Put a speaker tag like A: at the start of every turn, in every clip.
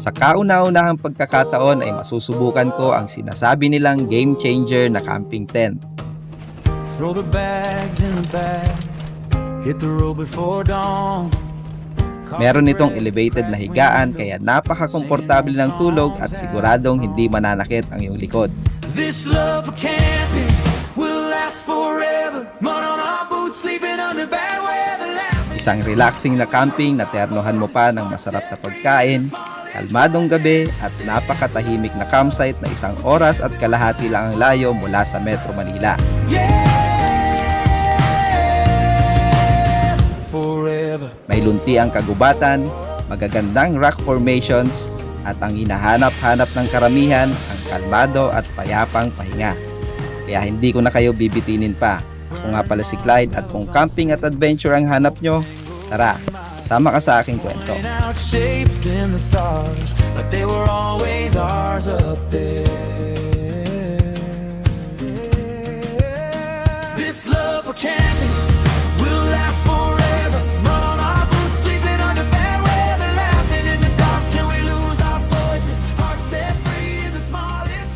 A: Sa kauna-unahang pagkakataon ay masusubukan ko ang sinasabi nilang game changer na camping tent.
B: Throw the bags in the bag, hit the road before dawn.
A: Meron itong elevated na higaan kaya napaka-komportable ng tulog at siguradong hindi mananakit ang iyong likod.
B: This love for camping will last forever. Mud on our boots, sleeping under bad weather.
A: Isang relaxing na camping na ternohan mo pa ng masarap na pagkain, kalmadong gabi at napakatahimik na campsite na 1 oras at kalahati lang ang layo mula sa Metro Manila.
B: Forever.
A: May lunti ang kagubatan, magagandang rock formations at ang hinahanap-hanap ng karamihan ang kalmado at payapang pahinga. Kaya hindi ko na kayo bibitinin pa. Ako nga pala si Clyde at kung camping at adventure ang hanap nyo, tara, sama ka sa aking kwento.
B: Out shapes in the stars, like they were always ours up there. This love for camping will last forever. Mud on our boots, sleeping under bad weather, laughing in the dark till we lose our voices. Hearts set free in the smallest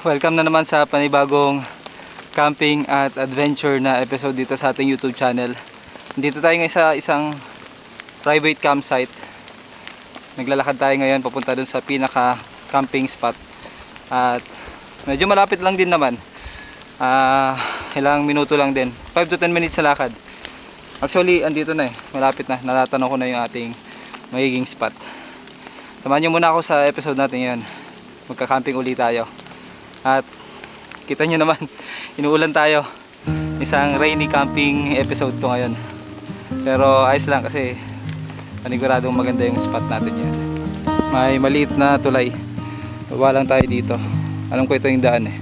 C: Welcome na naman sa panibagong camping at adventure na episode dito sa ating YouTube channel. Dito tayo ngayon sa isang private campsite. Naglalakad tayo ngayon papunta dun sa pinaka camping spot. At medyo malapit lang din naman. Ilang minuto lang din. 5 to 10 minutes na lakad. Actually, andito na eh. Malapit na. Natatanong ko na yung ating magiging spot. Samahan nyo muna ako sa episode natin ngayon. Magka-camping ulit tayo. At kita nyo naman, inuulan tayo. Isang rainy camping episode to ngayon. Pero ayos lang kasi paniguradong maganda yung spot natin yan. May maliit na tulay. Baba lang tayo dito. Alam ko ito yung daan eh.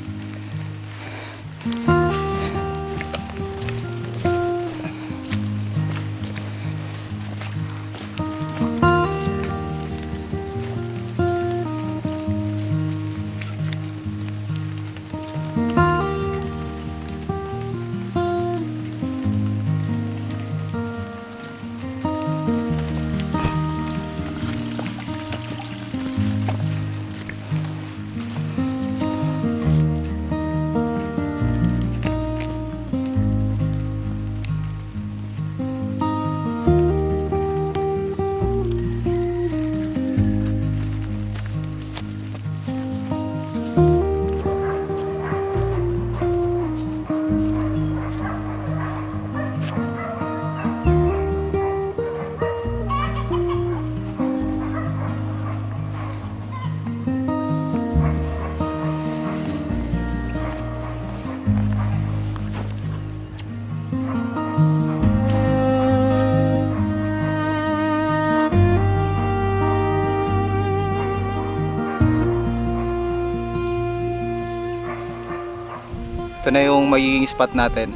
C: Ito na yung magiging spot natin.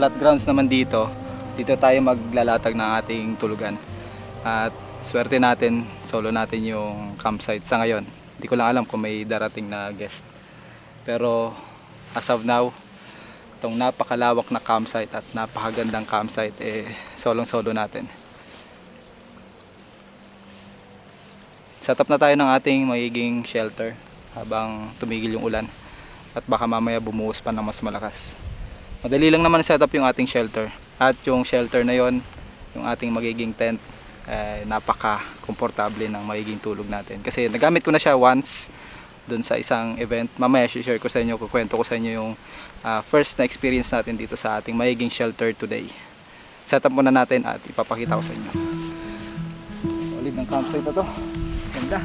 C: Flat grounds naman dito. Dito tayo maglalatag ng ating tulugan. At swerte natin, solo natin yung campsite sa ngayon. Hindi ko lang alam kung may darating na guest. Pero as of now, itong napakalawak na campsite at napakagandang campsite, solong-solo natin. Set up na tayo ng ating magiging shelter habang tumigil yung ulan. At baka mamaya bumuhos pa ng mas malakas. Madali lang naman set up yung ating shelter. At yung shelter na yon, yung ating magiging tent, napaka-komportable ng magiging tulog natin. Kasi nagamit ko na siya once dun sa isang event. Mamaya share ko sa inyo, kukwento ko sa inyo yung first na experience natin dito sa ating magiging shelter today. Set up muna natin at ipapakita ko sa inyo. Solid ng campsite na to. Ganda.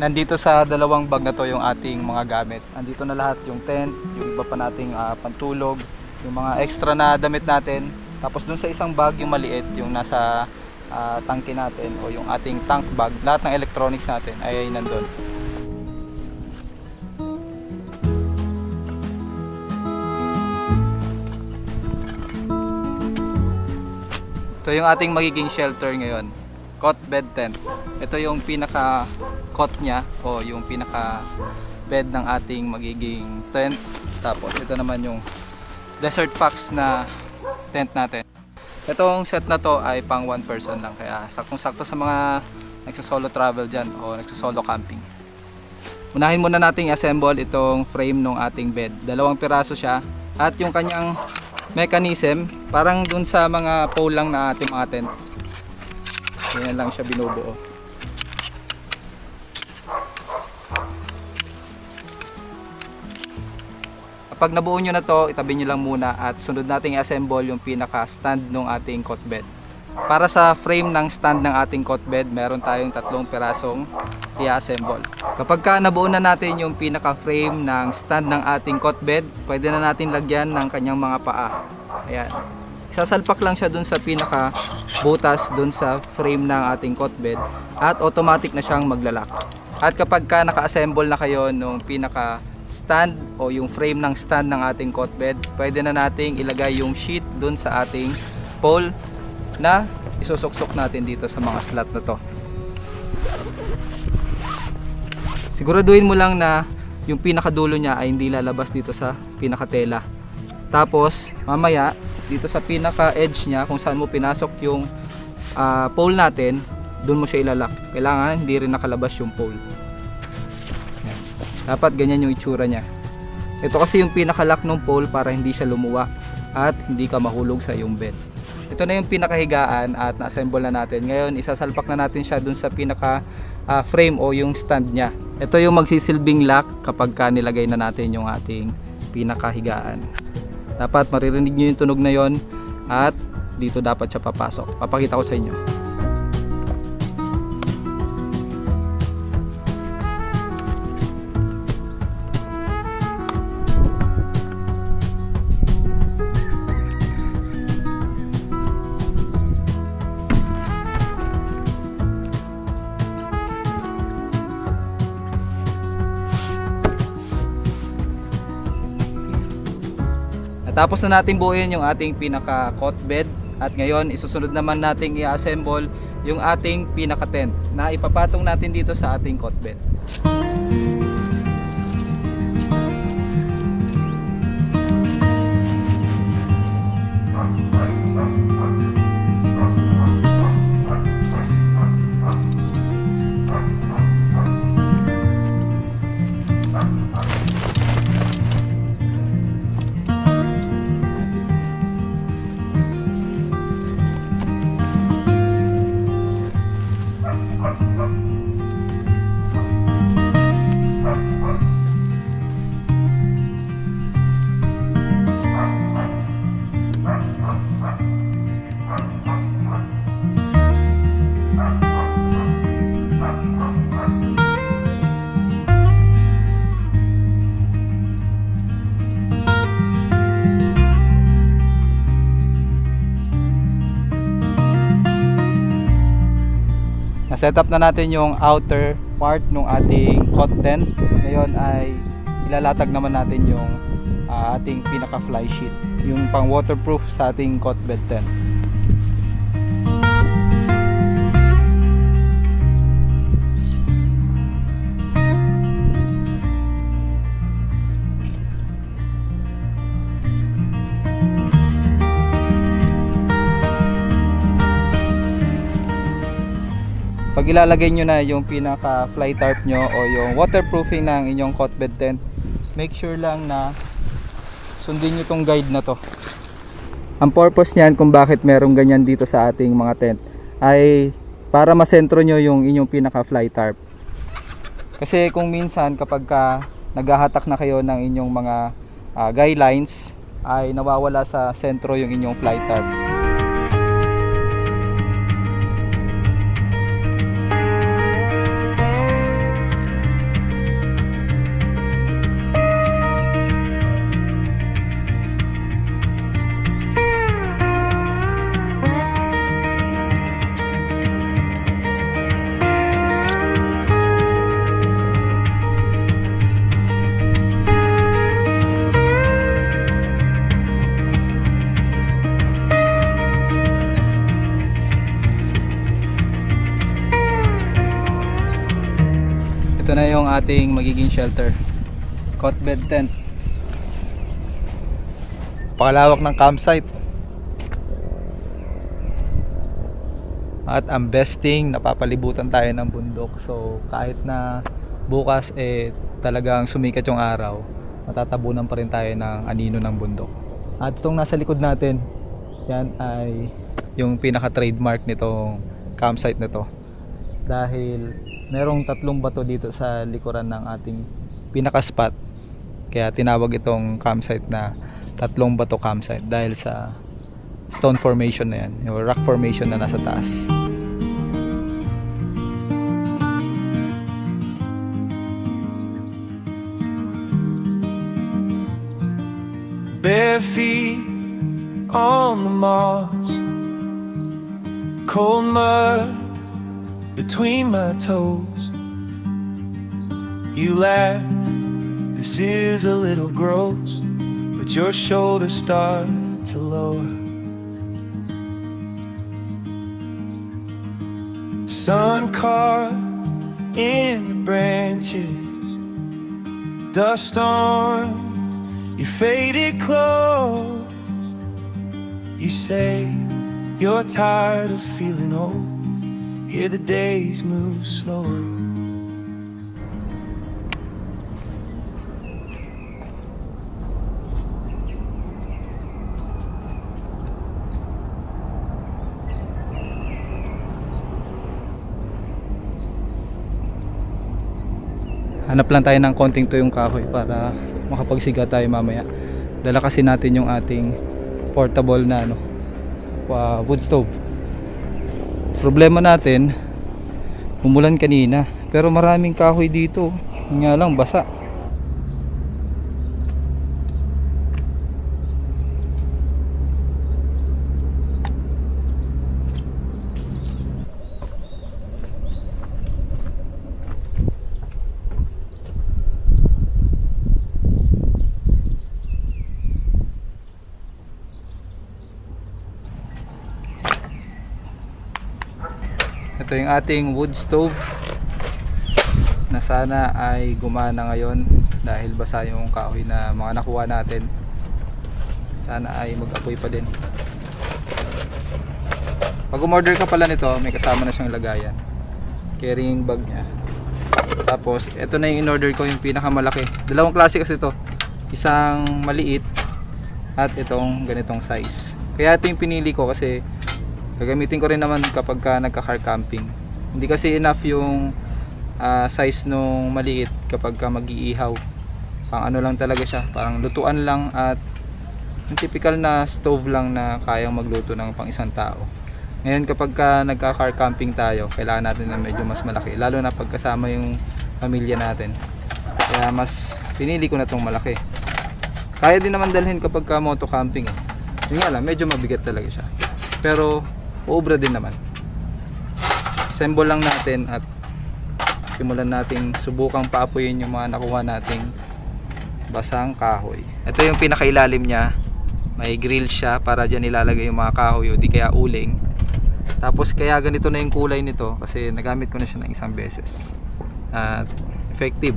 C: Nandito sa dalawang bag na to yung ating mga gamit. Andito na lahat yung tent, yung iba pa nating pantulog, yung mga extra na damit natin, Tapos dun sa isang bag yung maliit, yung nasa tangke natin o yung ating tank bag, lahat ng electronics natin ay nandun. Ito yung ating magiging shelter ngayon, cot bed tent. Ito yung pinaka cot nya o yung pinaka bed ng ating magiging tent. Tapos ito naman yung desert packs na tent natin. Itong set na to ay pang one person lang, kaya saktong-sakto sa mga nagsosolo travel dyan o nagsosolo camping. Unahin muna nating assemble itong frame ng ating bed. 2 piraso siya at yung kanyang mechanism parang dun sa mga pole lang na ating mga tent. Ganyan lang siya binubuo. Kapag nabuo nyo na to, itabi nyo lang muna at sunod nating i-assemble yung pinaka stand ng ating cot bed. Para sa frame ng stand ng ating cot bed, meron tayong 3 pirasong i-assemble. Kapag ka nabuo na natin yung pinaka frame ng stand ng ating cot bed, pwede na natin lagyan ng kanyang mga paa. Ayan. Isasalpak lang siya dun sa pinaka butas dun sa frame ng ating cot bed at automatic na siyang maglalak. At kapag ka naka-assemble na kayo nung pinaka stand o yung frame ng stand ng ating cot bed, pwede na nating ilagay yung sheet dun sa ating pole na isusuksok natin dito sa mga slot na to. Siguraduhin mo lang na yung pinakadulo niya ay hindi lalabas dito sa pinakatela. Tapos mamaya dito sa pinaka edge niya kung saan mo pinasok yung pole natin, dun mo siya ilalak. Kailangan hindi rin nakalabas yung pole. Dapat ganyan yung itsura niya. Ito kasi yung pinakalock ng pole para hindi siya lumuwa at hindi ka mahulog sa iyong bed. Ito na yung pinakahigaan at na-assemble na natin. Ngayon isasalpak na natin siya dun sa pinaka frame o yung stand niya. Ito yung magsisilbing lock kapag ka nilagay na natin yung ating pinakahigaan. Dapat maririnig nyo yung tunog na yon at dito dapat siya papasok. Papakita ko sa inyo. Natapos na natin buuin yung ating pinaka cot bed at ngayon isusunod naman nating i-assemble yung ating pinaka tent na ipapatong natin dito sa ating cot bed. Na-set up na natin yung outer part ng ating cot tent. Ngayon ay ilalatag naman natin yung ating pinaka fly sheet, yung pang waterproof sa ating cot bed tent. Pag ilalagay nyo na yung pinaka fly tarp nyo o yung waterproofing ng inyong cot bed tent, make sure lang na sundin nyo tong guide na to. Ang purpose niyan kung bakit merong ganyan dito sa ating mga tent ay para masentro nyo yung inyong pinaka fly tarp. Kasi kung minsan kapag naghahatak na kayo ng inyong mga guidelines ay nawawala sa sentro yung inyong fly tarp. Ito na yung ating magiging shelter. Cot bed tent. Pakalawak ng campsite. At ang best thing, napapalibutan tayo ng bundok. So kahit na bukas talagang sumikat yung araw, matatabunan pa rin tayo ng anino ng bundok. At itong nasa likod natin, yan ay yung pinaka trademark nitong campsite na to. Dahil merong 3 bato dito sa likuran ng ating pinaka spot, kaya tinawag itong campsite na 3 bato campsite dahil sa stone formation na yan, yung rock formation na nasa taas.
B: Bare feet on the moss, cold mud between my toes. You laugh, this is a little gross, but your shoulders start to lower. Sun caught in the branches, dust on your faded clothes. You say you're tired of feeling old. Here the days move slower.
C: Hanap lang tayo ng konting tuyong kahoy para makapagsiga tayo mamaya. Dala kasi natin yung ating portable na wood stove. Problema natin, umulan kanina pero maraming kahoy dito, nga lang basa. Ito yung ating wood stove na sana ay gumana ngayon dahil basa yung kahoy na mga nakuha natin. Sana ay mag-apoy pa din. Pag umorder ka pala nito, may kasama na siyang lagayan, carrying bag niya. Tapos ito na yung in-order ko, yung pinakamalaki. Dalawang klase kasi ito, isang maliit at itong ganitong size. Kaya ito yung pinili ko kasi gagamitin ko rin naman kapag nagka-car camping. Hindi kasi enough yung size nung maliit kapag mag-iihaw. Pang ano lang talaga siya, parang lutuan lang at yung typical na stove lang na kayang magluto ng pang isang tao. Ngayon kapag nagka-car camping tayo, kailangan natin na medyo mas malaki, lalo na pagkasama yung pamilya natin. Kaya mas pinili ko na tong malaki. Kaya din naman dalhin kapag moto camping eh. Yun nga lang, medyo mabigat talaga siya. Pero uubra din naman. Assemble lang natin at simulan nating subukang paapuyin yung mga nakuha nating basang kahoy. Ito yung pinakailalim niya. May grill siya para dyan ilalagay yung mga kahoy o di kaya uling. Tapos kaya ganito na yung kulay nito kasi nagamit ko na siya ng isang beses. At effective.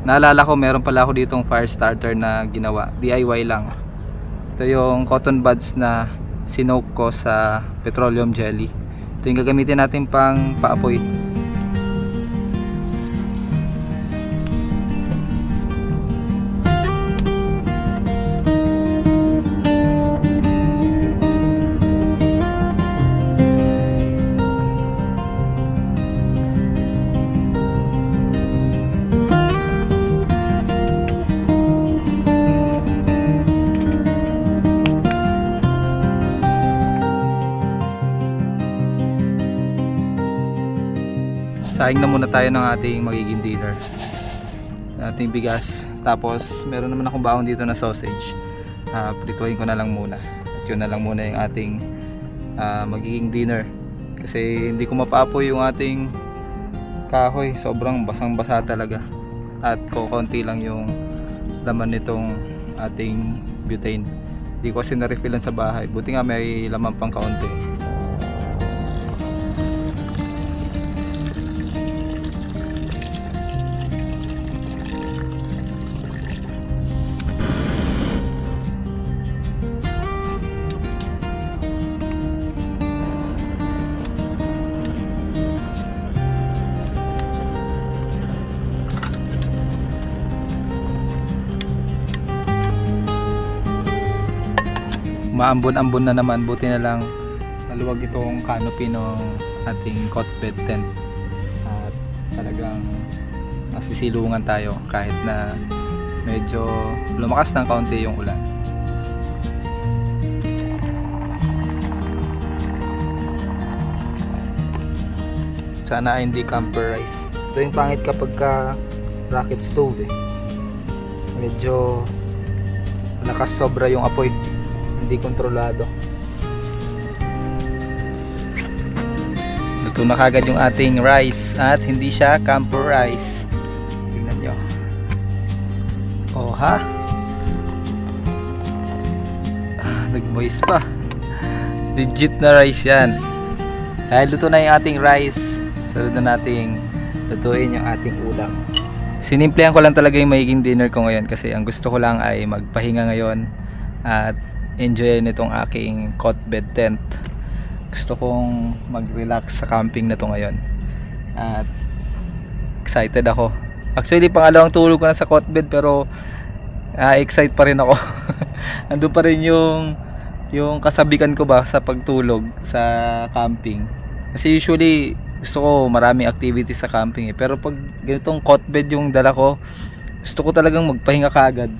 C: Naalala ko meron pala ako ditong fire starter na ginawa, DIY lang. Ito yung cotton buds na sinoke ko sa petroleum jelly. Ito yung gagamitin natin pang paapoy. Saing na muna tayo ng ating magiging dinner. Ating bigas. Tapos meron naman akong baon dito na sausage. Prituhin ko na lang muna. At yun na lang muna yung ating magiging dinner. Kasi hindi ko mapaapoy yung ating kahoy. Sobrang basang basa talaga. At konti lang yung laman nitong ating butane. Hindi ko kasi na-refillan sa bahay. Buti nga may laman pang kaunti. umaambon-ambon na naman. Buti na lang maluwag itong canopy ng ating cot bed tent at talagang nasisilungan tayo kahit na medyo lumakas ng kaunti yung ulan. Sana ay hindi camperize. Ito yung pangit kapag ka rocket stove eh. Medyo lakas sobra yung apoy, hindi kontrolado. Luto na kagad yung ating rice at hindi siya camper rice. Tingnan nyo. Oh ha? Nag-moist pa. Legit na rice yan. Dahil luto na yung ating rice, sunod na nating lutuin yung ating ulam. Sinimplihan ko lang talaga yung magiging dinner ko ngayon kasi ang gusto ko lang ay magpahinga ngayon at enjoy nitong aking cot bed tent. Gusto kong mag-relax sa camping na to ngayon at excited ako. Actually pangalawang tulog ko na sa cot bed pero excited pa rin ako. Andun pa rin yung kasabikan ko ba sa pagtulog sa camping. Kasi usually gusto ko maraming activities sa camping eh. Pero pag ganitong cot bed yung dala ko, gusto ko talagang magpahinga kagad.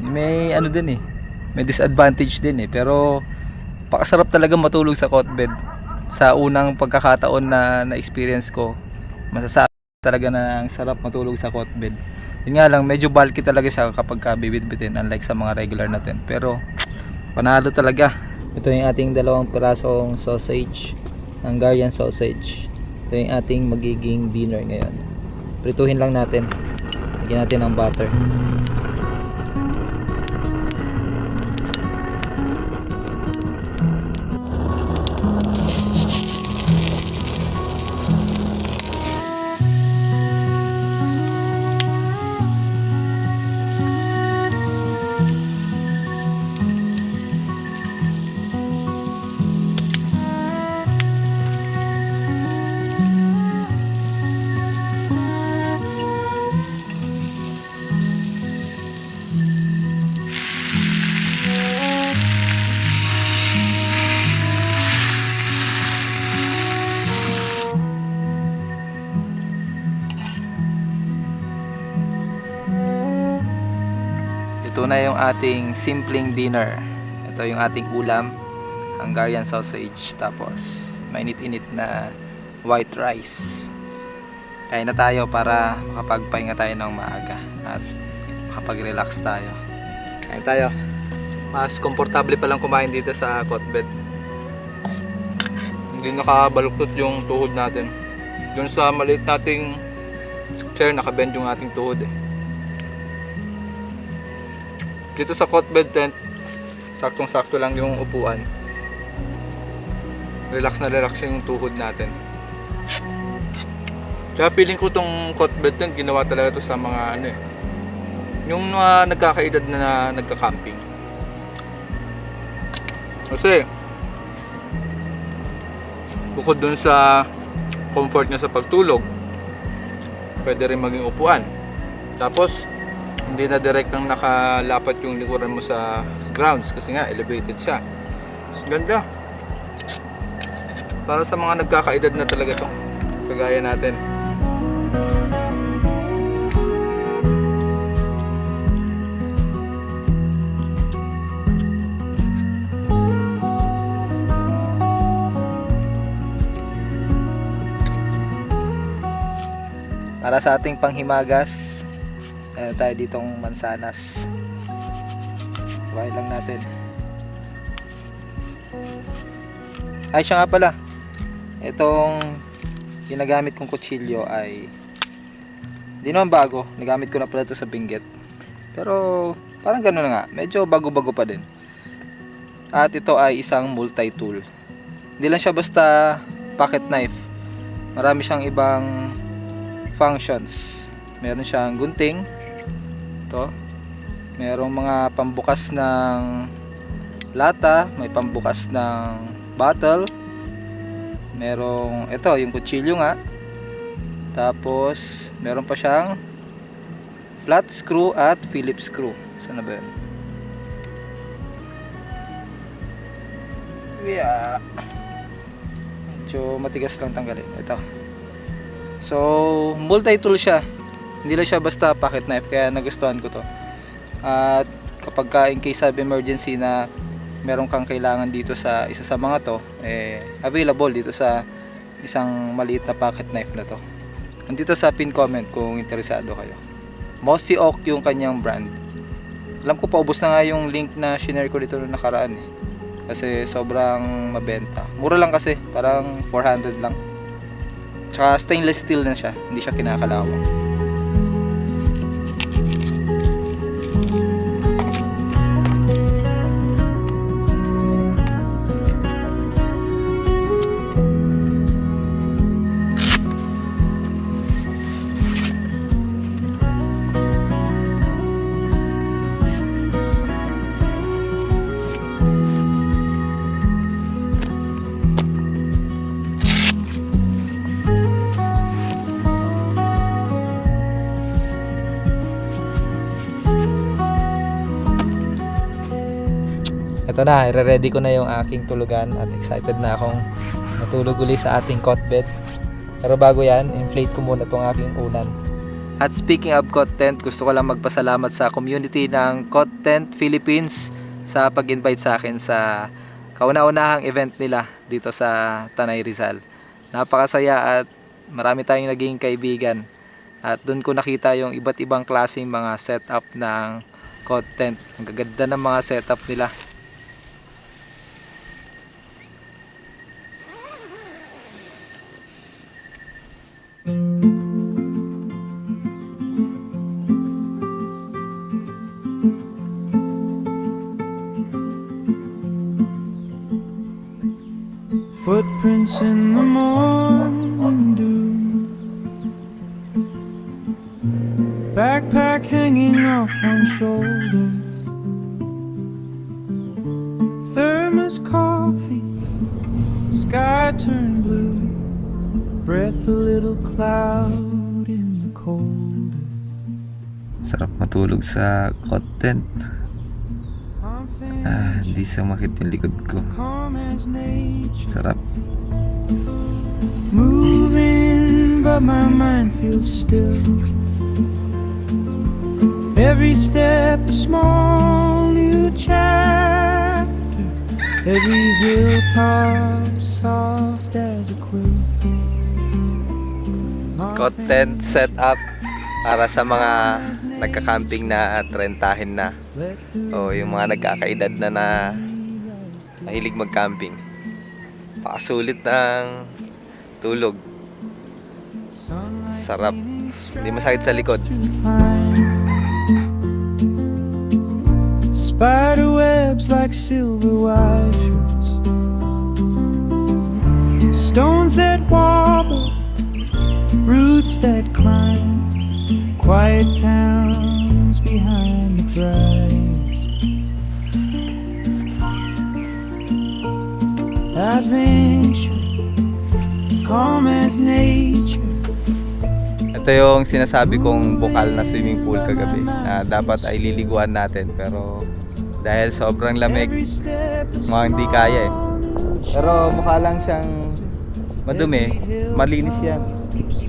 C: May ano din eh, may disadvantage din eh. Pero pakasarap talaga matulog sa cot bed. Sa unang pagkakataon na experience ko, masasabi talaga na ang sarap matulog sa cot bed. Yun nga lang, medyo bulky talaga siya kapag bibit-bitin, unlike sa mga regular natin. Pero panalo talaga. Ito yung ating dalawang pirasong sausage, Hungarian sausage. Ito yung ating magiging dinner ngayon. Prituhin lang natin. Lagyan natin ng butter. Ito na yung ating simpleng dinner. Ito yung ating ulam, Hungarian sausage, tapos mainit-init na white rice. Kain na tayo para makapagpahinga tayo ng maaga at makapag-relax tayo. Kain tayo. Mas komportable pa lang kumain dito sa cot bed. Hindi nakabaluktot yung tuhod natin. Doon sa maliit nating chair, nakabend yung ating tuhod eh. Dito sa cot bed tent, saktong-sakto lang yung upuan. Relax na relax yung tuhod natin. Kaya feeling ko tong cot bed tent, ginawa talaga to sa mga ano eh, yung nagkakaedad na nagka-camping. Kasi bukod dun sa comfort niya sa pagtulog, pwede rin maging upuan. Tapos hindi na direktang nakalapat yung likuran mo sa grounds kasi nga elevated siya. Ganda. Para sa mga nagkakaedad na talaga to, kagaya natin. Para sa ating panghimagas, meron tayo ditong mansanas. Kuhain lang natin. Ay siya nga pala, itong ginagamit kong kutsilyo ay hindi naman bago. Nagamit ko na pala ito sa Benguet, pero parang gano'n na nga, medyo bago-bago pa din. At ito ay isang multi-tool. Hindi lang siya basta pocket knife. Marami siyang ibang functions. Meron siyang gunting. Ito, merong mga pambukas ng lata, may pambukas ng bottle, merong ito yung kutsilyo nga, tapos meron pa siyang flat screw at Phillips screw. Saan na ba yun? Yeah. Medyo matigas lang tanggalin. Ito. So, multi-tool siya. Hindi lang siya basta pocket knife, kaya nagustuhan ko to. At kapag in case of emergency na meron kang kailangan dito sa isa sa mga to, available dito sa isang maliit na pocket knife na to. Nandito sa pin comment kung interesado kayo. Mossy Oak yung kanyang brand. Alam ko paubos na nga yung link na shinare ko dito noong nakaraan kasi sobrang mabenta. Mura lang kasi, parang 400 lang. Tsaka stainless steel na siya, hindi siya kinakalawang. Ito na, i-ready ko na yung aking tulugan at excited na akong matulog uli sa ating cot bed. Pero bago yan, inflate ko muna itong aking unan. At speaking of cot tent, gusto ko lang magpasalamat sa community ng Cot Tent Philippines sa pag-invite sa akin sa kauna-unahang event nila dito sa Tanay Rizal. Napakasaya at marami tayong naging kaibigan. At doon ko nakita yung iba't ibang klaseng mga setup ng cot tent. Ang gaganda ng mga setup nila.
B: Footprints in the morning dew, backpack hanging off one shoulder, thermos coffee, sky turned blue, breath a little cloud in the cold.
A: Sarap matulog sa cot tent. Hindi sumakit yung likod ko. Sarap.
B: Moving, but my mind feels still. Every step a small new chapter. Every hilltop soft as a quilt.
A: Cot tent setup para sa mga nagka-camping na trentahin na o yung mga nagkakaedad na mahilig mag-camping. Pakasulit ng tulog. Sarap. Hindi masakit sa likod.
B: Spider webs like silver wires, stones that wobble, roots that climb, quiet towns behind the drive. Adventure, calm as nature.
A: Ito yung sinasabi kong bukal na swimming pool kagabi na dapat ay liliguan natin pero dahil sobrang lamig mga hindi kaya pero mukha lang siyang madumi, malinis yan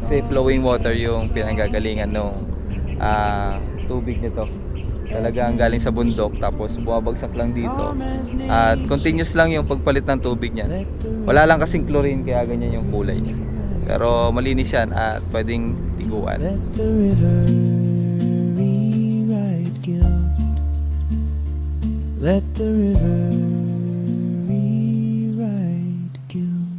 A: kasi flowing water yung pinanggagalingan ng tubig nito. Talagang galing sa bundok tapos bumabagsak lang dito at continuous lang yung pagpalit ng tubig niya. Wala lang kasing chlorine kaya ganyan yung kulay niya. Pero malinis yan at pwedeng tiguan.
B: Let the river rewrite guilt. Let the river rewrite guilt.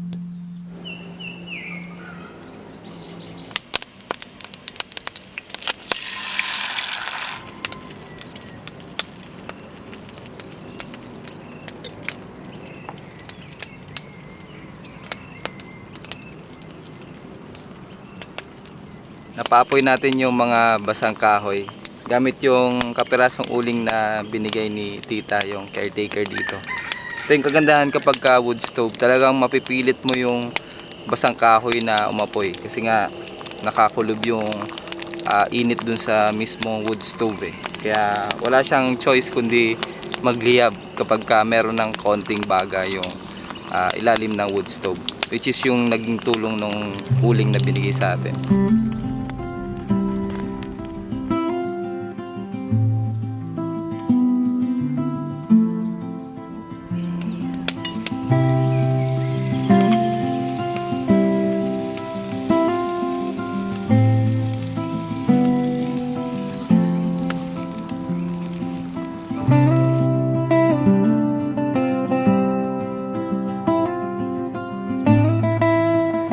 A: Napaapoy natin yung mga basang kahoy gamit yung kapirasong uling na binigay ni tita, yung caretaker dito. Ito yung kagandahan kapag wood stove, talagang mapipilit mo yung basang kahoy na umapoy kasi nga nakakulob yung init dun sa mismong wood stove kaya wala siyang choice kundi magliyab kapag meron ng konting baga yung
C: ilalim ng wood stove, which is yung naging tulong nung uling na binigay sa atin.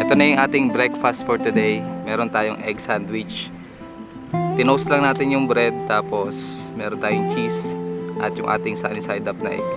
C: Ito na yung ating breakfast for today. Meron tayong egg sandwich. Tinoast lang natin yung bread, tapos meron tayong cheese at yung ating sunny side up na egg.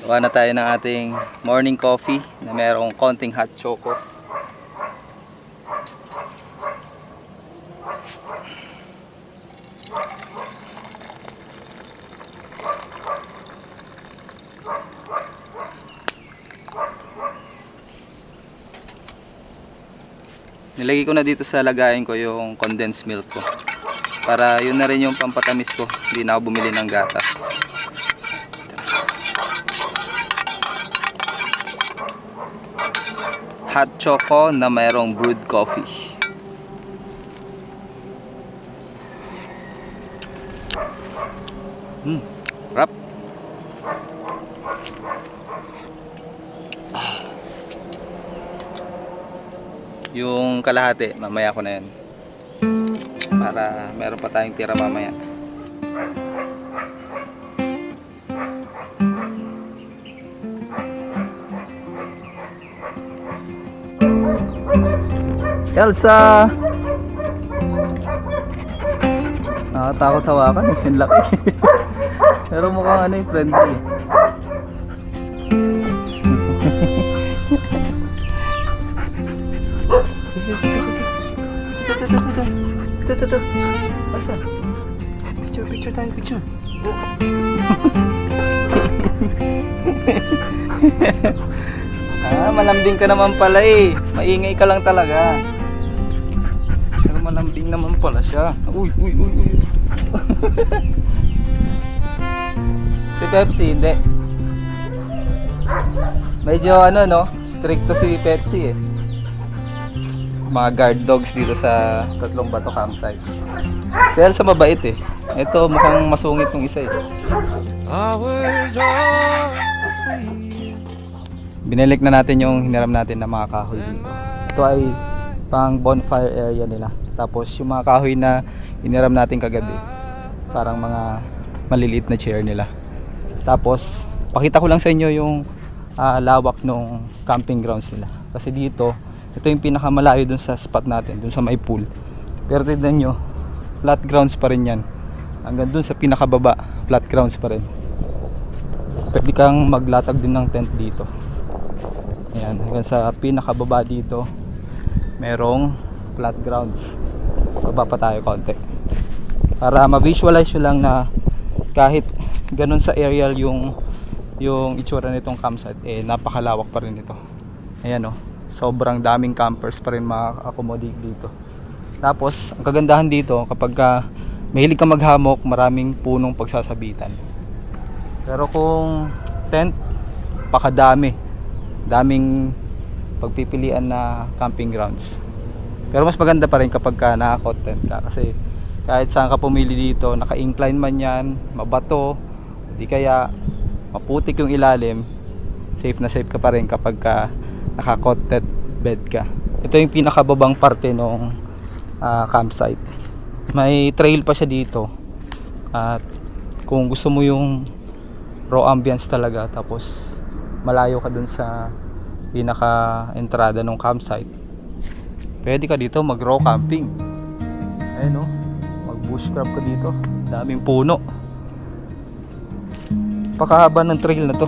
C: Gawa na tayo ng ating morning coffee na merong konting hot choco. Nilagay ko na dito sa lagayan ko yung condensed milk ko. Para yun na rin yung pampatamis ko. Hindi na ako bumili ng gatas. Hot choco na mayroong brewed coffee. Rap. Yung kalahati, mamaya ko na yan. Para meron pa tayong tira mamaya. Elsa! Nakatakot hawakan, yung laki. Pero mukhang ano yung friendly. Ito. Elsa. Picture tayo, picture. Malambing ka naman pala eh. Maingay ka lang talaga. Pero malambing naman pala siya. Uy. Si Pepsi, hindi. Medyo ano no, stricto si Pepsi eh. Mga guard dogs dito sa Tatlong Bato campsite. Si Elsa mabait eh. Ito, mukhang masungit yung isa eh.
B: Always all sweet.
C: Binalik na natin yung hiniram natin na mga kahoy dito. Ito ay pang bonfire area nila. Tapos yung mga kahoy na hiniram natin kagabi, parang mga maliliit na chair nila. Tapos pakita ko lang sa inyo yung lawak ng camping grounds nila. Kasi dito, ito yung pinakamalayo dun sa spot natin, dun sa may pool. Pero tignan nyo, flat grounds pa rin yan. Hanggang dun sa pinakababa, flat grounds pa rin. Pwede kang maglatag din ng tent dito. Ayan, hanggang sa pinakababa dito, merong flat grounds. Baba pa tayo konti. Para ma-visualize nyo lang na kahit ganun sa aerial yung itsura nitong campsite, eh napakalawak pa rin ito. Ayan o, sobrang daming campers pa rin maka-accommodate dito. Tapos, ang kagandahan dito, kapag mahilig ka maghamok, maraming punong pagsasabitan. Pero kung tent, pakadami. Daming pagpipilian na camping grounds. Pero mas maganda pa rin kapag naka-tent ka. Kasi kahit saan ka pumili dito, naka-incline man yan, mabato, di kaya maputik yung ilalim, safe na safe ka pa rin kapag naka-tent bed ka. Ito yung pinakababang parte ng campsite. May trail pa siya dito. At kung gusto mo yung raw ambience talaga, tapos malayo ka dun sa pinaka entrada ng campsite, pwede ka dito mag raw camping. Ayun o, mag bushcraft ka dito. Daming puno. Pakahaba ng trail na to.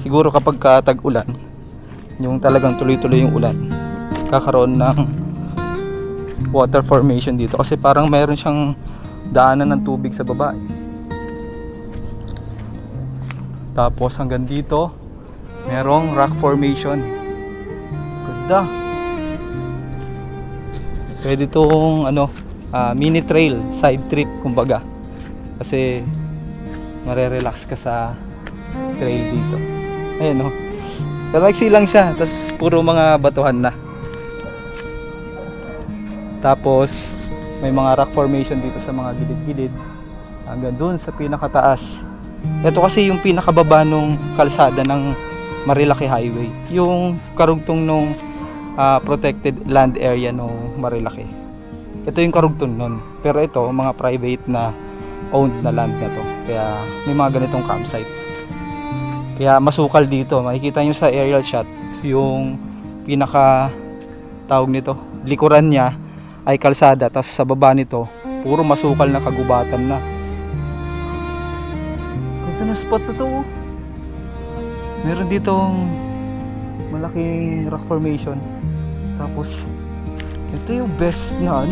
C: Siguro kapag tag-ulan, yung talagang tuloy-tuloy yung ulan, kakaroon ng water formation dito kasi parang mayroon siyang daanan ng tubig sa baba. Tapos hanggang dito merong rock formation. Ganda. Pwede itong mini trail, side trip kumbaga. Kasi marerelax ka sa trail dito. Ayun o. Relaxy lang siya. Tapos puro mga batuhan na. Tapos may mga rock formation dito sa mga gilid-gilid hanggang doon sa pinakataas. Ito kasi yung pinakababa nung kalsada ng Marilaki Highway, yung karugtong nung protected land area ng Marilaki. Ito yung karugtong nun. Pero ito mga private na owned na land na to, kaya may mga ganitong campsite. Kaya masukal dito. Makikita nyo sa aerial shot yung pinaka tawag nito, likuran niya ay kalsada, tapos sa baba nito puro masukal na kagubatan na. Ito na spot na to. Meron ditong malaking rock formation. Tapos ito yung best na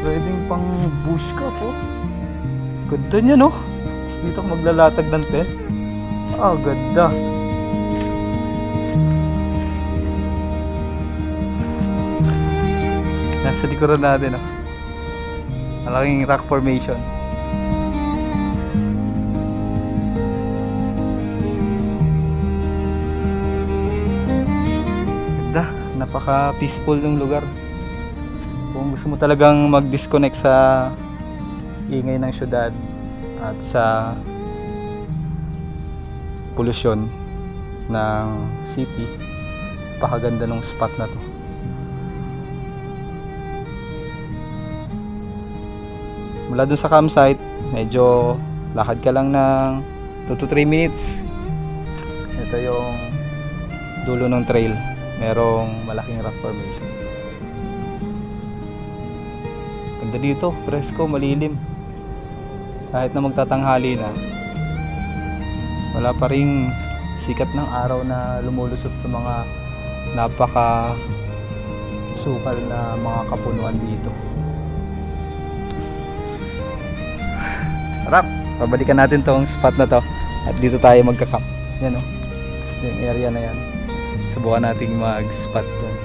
C: pwedeng pang bushcraft po. Ganda niya no. Tapos dito ako maglalatag ng tent. Ganda. Nasa likuran natin malaking rock formation. Ganda, napaka peaceful ng lugar. Kung gusto mo talagang mag-disconnect sa ingay ng syudad at sa polusyon ng city, pakaganda ng spot na to. Mula dun sa campsite, medyo lakad ka lang ng 2 to 3 minutes. Ito yung dulo ng trail. Merong malaking rock formation. Ganda dito, presko, malilim. Kahit na magtatanghali na, wala pa ring sikat ng araw na lumulusot sa mga napaka sukal na mga kapunuan dito. Sarap! Pabalikan natin tong spot na to at dito tayo magka-camp. Yan yung area na yan. Subukan nating mag-spot doon.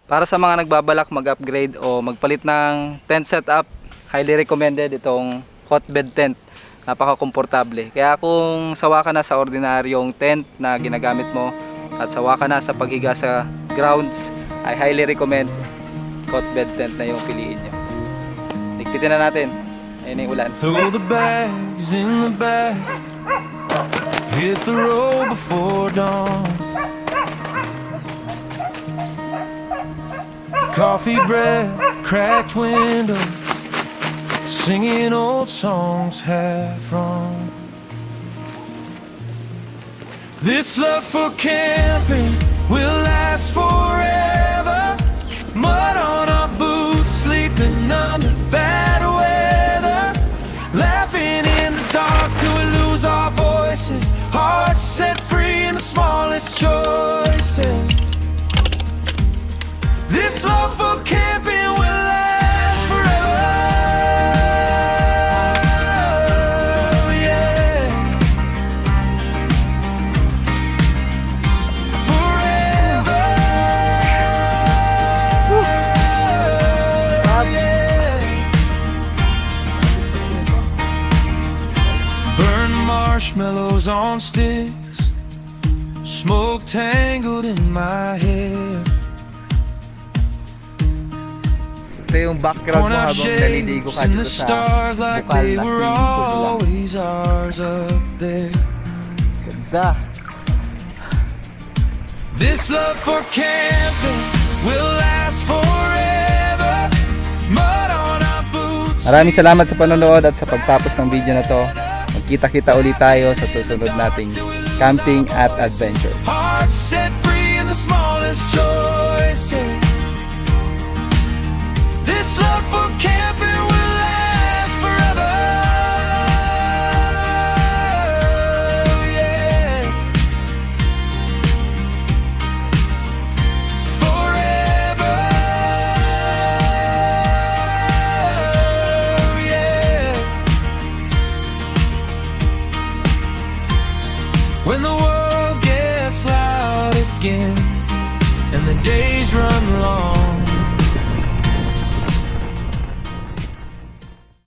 C: Para sa mga nagbabalak mag-upgrade o magpalit ng tent setup, highly recommended itong cot bed tent. Napaka-komportable. Kaya kung sawa ka na sa ordinaryong tent na ginagamit mo at sawa ka na sa paghiga sa grounds, I highly recommend cot bed tent na yung piliin nyo. Ligpitin na natin. Ayun na yung ulan.
B: Throw the bags in the bag. Hit the road before dawn. Coffee breath, cracked window, singing old songs half wrong. This love for camping will last forever. Mud on our boots, sleeping under bad weather, laughing in the dark till we lose our voices, hearts set free in the smallest choices. This love for camping will last forever. Yeah. Forever. Yeah. Burn marshmallows on sticks, smoke tangled in my hair.
C: Ito yung background mo habang naliligo ka dito sa bukal na swimming pool nila. Ganda.
B: This love for camping will last forever. Mud on our boots.
C: Maraming salamat sa panonood at sa pagtapos ng video na to. Magkita-kita ulit tayo sa susunod nating camping at adventure.
B: Hearts set free in the smallest choices. This love for camping will last forever. Yeah. Forever. Yeah. When the world gets loud again and the days run long,